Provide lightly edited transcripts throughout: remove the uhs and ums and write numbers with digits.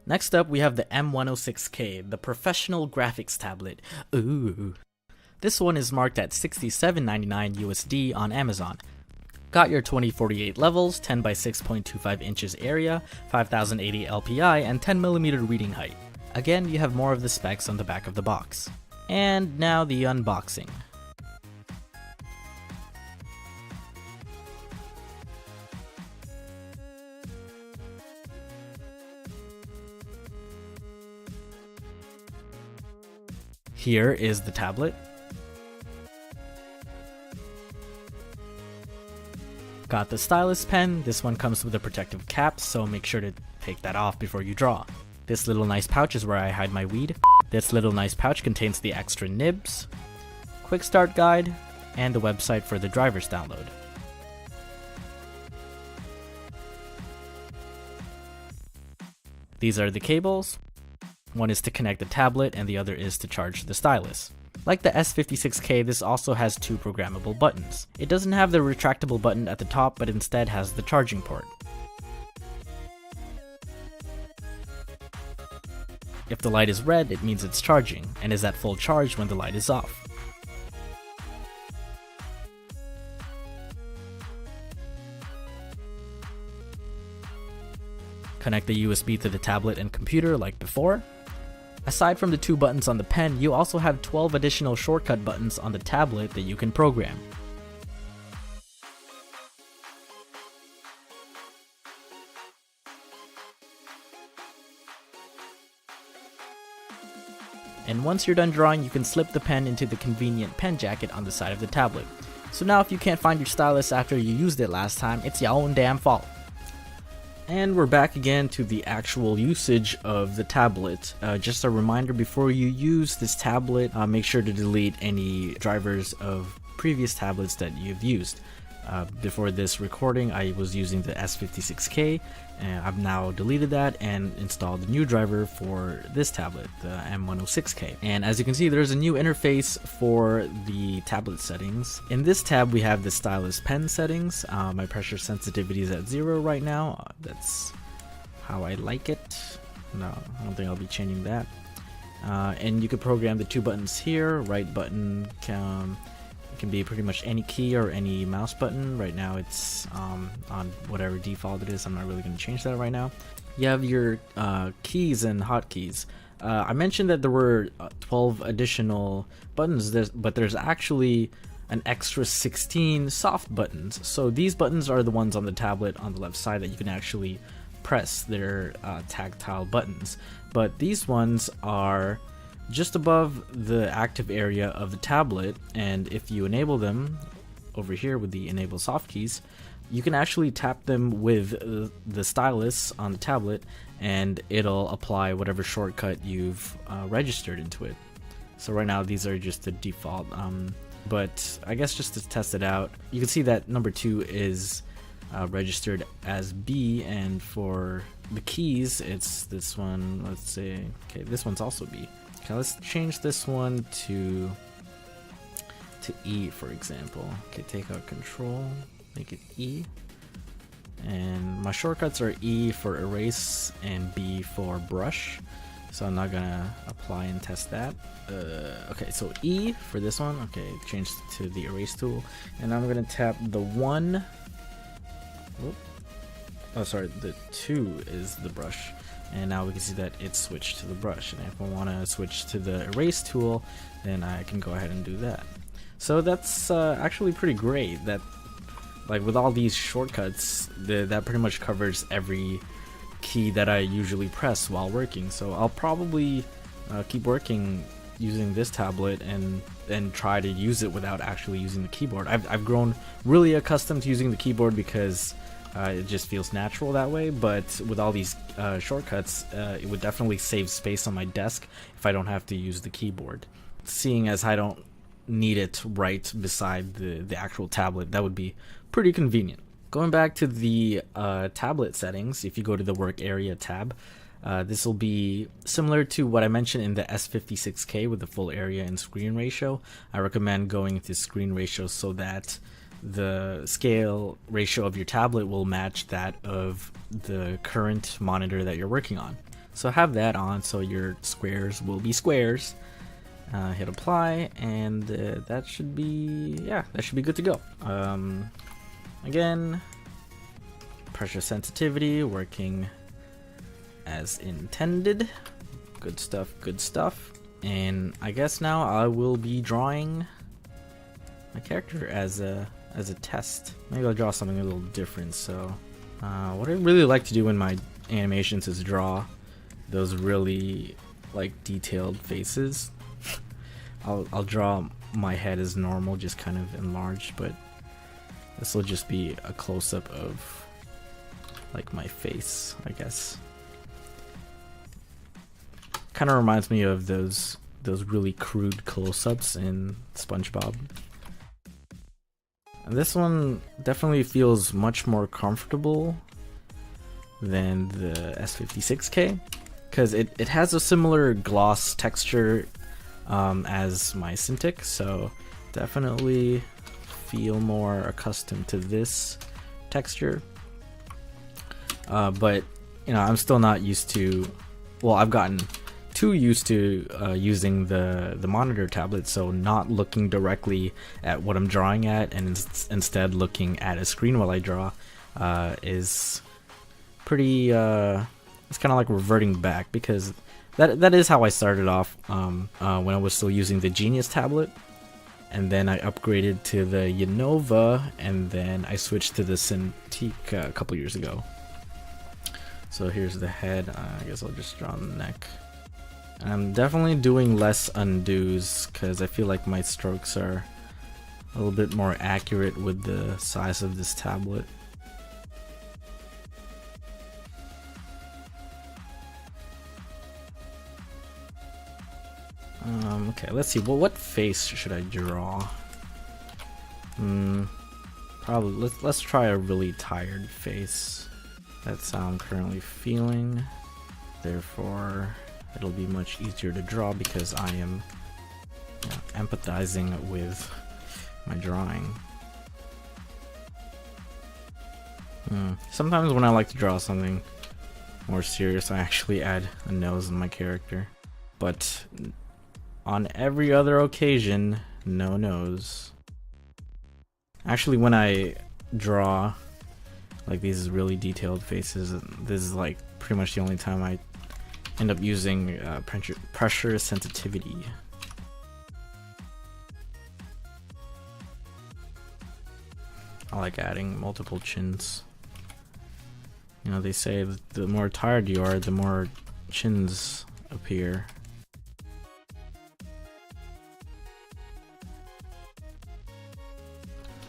Next up, we have the M106K, the professional graphics tablet. Ooh. This one is marked at $67.99 USD on Amazon. Got your 2048 levels, 10 by 6.25 inches area, 5080 LPI, and 10mm reading height. Again, you have more of the specs on the back of the box. And now the unboxing. Here is the tablet. Got the stylus pen. This one comes with a protective cap, so make sure to take that off before you draw. This little nice pouch is where I hide my weed. This little nice pouch contains the extra nibs, quick start guide, and the website for the driver's download. These are the cables. One is to connect the tablet and the other is to charge the stylus. Like the S56K, this also has two programmable buttons. It doesn't have the retractable button at the top, but instead has the charging port. If the light is red, it means it's charging, and is at full charge when the light is off. Connect the USB to the tablet and computer like before. Aside from the two buttons on the pen, you also have 12 additional shortcut buttons on the tablet that you can program. And once you're done drawing, you can slip the pen into the convenient pen jacket on the side of the tablet. So now if you can't find your stylus after you used it last time, it's your own damn fault. And we're back again to the actual usage of the tablet. Just a reminder, before you use this tablet, make sure to delete any drivers of previous tablets that you've used. Before this recording, I was using the S56K, and I've now deleted that and installed the new driver for this tablet, the M106K. And as you can see, there's a new interface for the tablet settings. In this tab, we have the stylus pen settings. My pressure sensitivity is at 0 right now. That's how I like it. No, I don't think I'll be changing that. And you can program the two buttons here. Right button can be pretty much any key or any mouse button. Right now it's on whatever default it is. I'm not really going to change that right now. You have your keys and hotkeys. I mentioned that there were 12 additional buttons, but there's actually an extra 16 soft buttons. So these buttons are the ones on the tablet on the left side that you can actually press. They're tactile buttons, but these ones are just above the active area of the tablet, and if you enable them over here with the enable soft keys, you can actually tap them with the stylus on the tablet and it'll apply whatever shortcut you've registered into it. So right now these are just the default, but I guess just to test it out, you can see that number 2 is registered as B, and for the keys it's this one. Let's say, okay, this one's also B. Okay, let's change this one to E, for example. Okay, take out control, make it E. And my shortcuts are E for erase and B for brush. So I'm not gonna apply and test that. Okay, so E for this one. Okay, change to the erase tool. And I'm gonna tap the 1. Oh, sorry, the 2 is the brush. And now we can see that it's switched to the brush, and if I want to switch to the erase tool, then I can go ahead and do that. So that's actually pretty great. That, like, with all these shortcuts, that pretty much covers every key that I usually press while working. So I'll probably keep working using this tablet and try to use it without actually using the keyboard. I've grown really accustomed to using the keyboard because it just feels natural that way, but with all these shortcuts, it would definitely save space on my desk if I don't have to use the keyboard. Seeing as I don't need it right beside the actual tablet, that would be pretty convenient. Going back to the tablet settings, if you go to the work area tab, this will be similar to what I mentioned in the S56K with the full area and screen ratio. I recommend going to screen ratio so that the scale ratio of your tablet will match that of the current monitor that you're working on. So have that on so your squares will be squares. Hit apply, and that should be, yeah, that should be good to go. Again, pressure sensitivity working as intended. Good stuff, good stuff. And I guess now I will be drawing my character as a test. Maybe I'll draw something a little different. So what I really like to do in my animations is draw those really like detailed faces. I'll draw my head as normal, just kind of enlarged, but this will just be a close-up of like my face, I guess. Kind of reminds me of those really crude close-ups in SpongeBob. And this one definitely feels much more comfortable than the S56K, because it has a similar gloss texture as my Cintiq, so definitely feel more accustomed to this texture. But you know, I'm still not used to, well, I've gotten too used to using the monitor tablet, so not looking directly at what I'm drawing at and instead looking at a screen while I draw is pretty it's kind of like reverting back, because that is how I started off when I was still using the Genius tablet, and then I upgraded to the Unova, and then I switched to the Cintiq a couple years ago. So here's the head. I guess I'll just draw the neck. I'm definitely doing less undos because I feel like my strokes are a little bit more accurate with the size of this tablet. Okay, let's see. Well, what face should I draw? Probably let's try a really tired face. That's how I'm currently feeling. Therefore, it'll be much easier to draw because I am, you know, empathizing with my drawing. Sometimes when I like to draw something more serious, I actually add a nose in my character. But on every other occasion, no nose. Actually, when I draw like these really detailed faces, this is like pretty much the only time I end up using pressure sensitivity. I like adding multiple chins. You know, they say that the more tired you are, the more chins appear.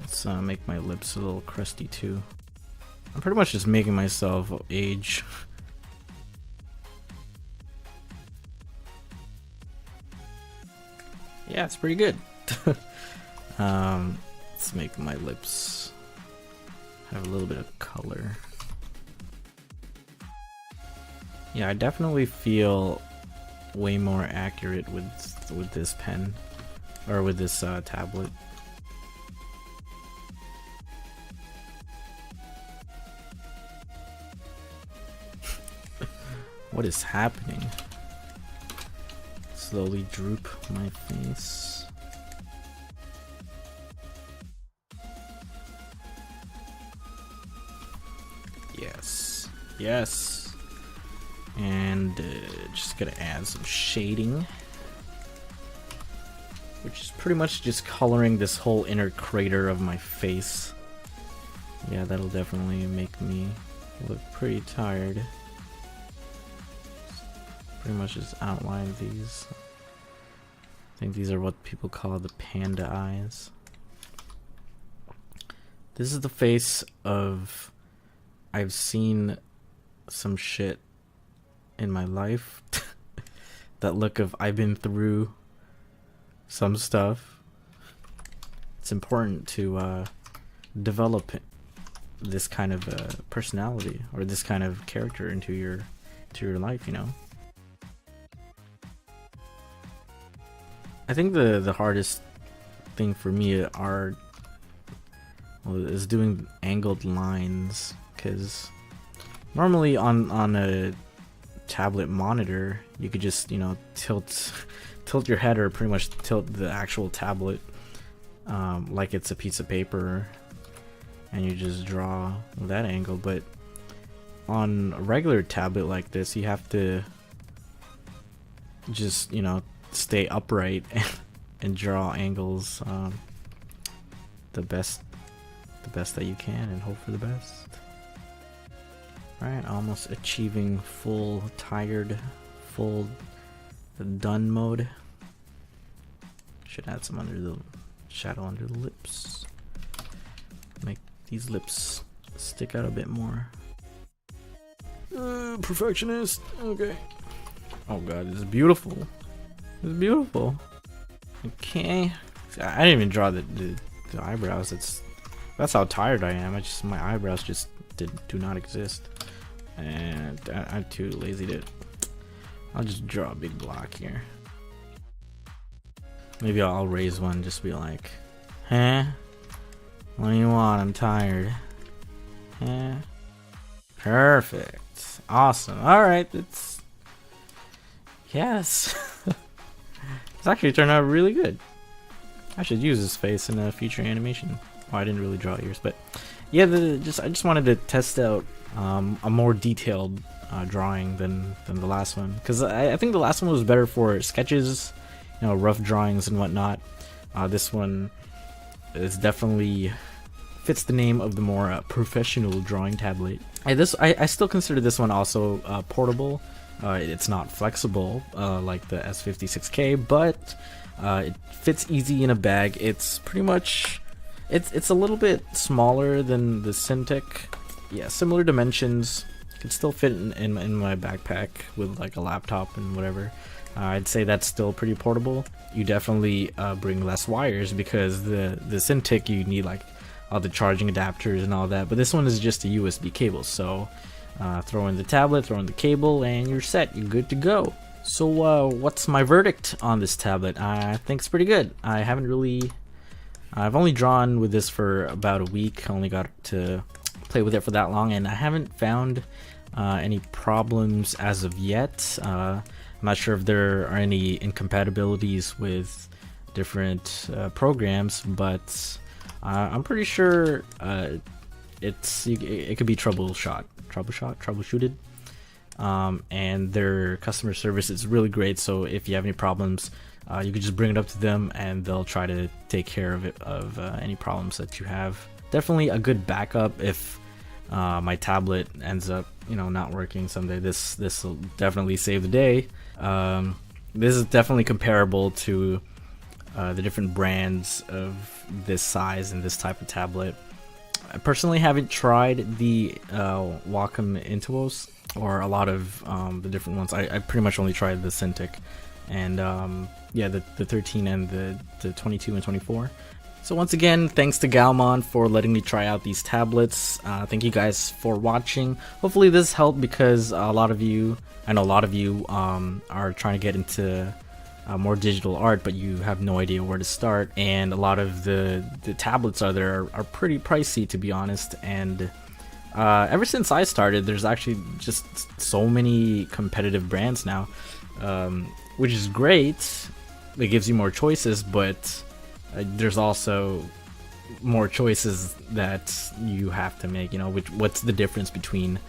Let's make my lips a little crusty too. I'm pretty much just making myself age. Yeah, it's pretty good. Let's make my lips have a little bit of color. Yeah, I definitely feel way more accurate with this pen, or with this tablet. What is happening? Slowly droop my face. Yes, yes. And just gonna add some shading, which is pretty much just coloring this whole inner crater of my face. Yeah, that'll definitely make me look pretty tired. Pretty much just outline these. I think these are what people call the panda eyes. This is the face of, I've seen some shit in my life. That look of, I've been through some stuff. It's important to develop this kind of personality, or this kind of character into your life, you know. I think the hardest thing for me is doing angled lines, because normally on a tablet monitor, you could just, you know, tilt your head, or pretty much tilt the actual tablet like it's a piece of paper, and you just draw that angle. But on a regular tablet like this, you have to just, you know, stay upright and draw angles the best that you can, and hope for the best. Alright, almost achieving full done mode. Should add some under the shadow under the lips. Make these lips stick out a bit more. Perfectionist. Okay. Oh god, this is beautiful. This is beautiful. Okay. I didn't even draw the eyebrows. That's how tired I am. My eyebrows just do not exist, and I'm too lazy to. I'll just draw a big block here. Maybe I'll raise one, just be like, huh? What do you want? I'm tired. Huh? Perfect. Awesome. Alright, it's... Yes. It's actually turned out really good. I should use this face in a future animation. Oh, I didn't really draw ears, but... Yeah, I just wanted to test out a more detailed drawing than the last one, because I think the last one was better for sketches, you know, rough drawings and whatnot. This one is definitely fits the name of the more professional drawing tablet. I still consider this one also portable. It's not flexible like the S56K, but it fits easy in a bag. It's pretty much it's a little bit smaller than the Cintiq. Yeah, similar dimensions. Could still fit in my backpack with like a laptop and whatever. I'd say that's still pretty portable. You definitely bring less wires, because the Cintiq, you need like all the charging adapters and all that, but this one is just a USB cable. So throw in the tablet, throw in the cable, and you're set. You're good to go. So what's my verdict on this tablet? I think it's pretty good. I've only drawn with this for about a week. I only got to play with it for that long, and I haven't found any problems as of yet. I'm not sure if there are any incompatibilities with different programs, but I'm pretty sure it could be troubleshooted. And their customer service is really great. So if you have any problems, you can just bring it up to them, and they'll try to take care of any problems that you have. Definitely a good backup if my tablet ends up, you know, not working someday. This will definitely save the day. This is definitely comparable to the different brands of this size and this type of tablet. I personally haven't tried the Wacom Intuos or a lot of the different ones. I pretty much only tried the Cintiq and yeah, the 13 and the 22 and 24. So once again, thanks to Gaomon for letting me try out these tablets. Thank you guys for watching. Hopefully this helped, because I know a lot of you are trying to get into more digital art, but you have no idea where to start. And a lot of the tablets are pretty pricey, to be honest. And ever since I started, there's actually just so many competitive brands now, which is great. It gives you more choices, but there's also more choices that you have to make. You know, what's the difference between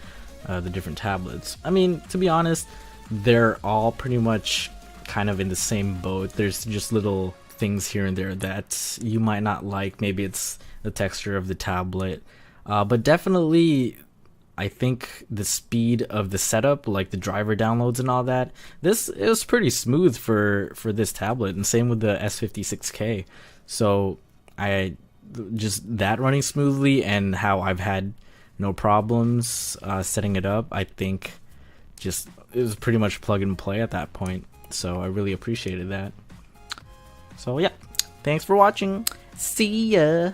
the different tablets? I mean, to be honest, they're all pretty much kind of in the same boat. There's just little things here and there that you might not like. Maybe it's the texture of the tablet, but definitely I think the speed of the setup, like the driver downloads and all that, it was pretty smooth for this tablet, and same with the S56K. So that running smoothly, and how I've had no problems setting it up, I think it was pretty much plug and play at that point. So I really appreciated that. So yeah, thanks for watching. See ya.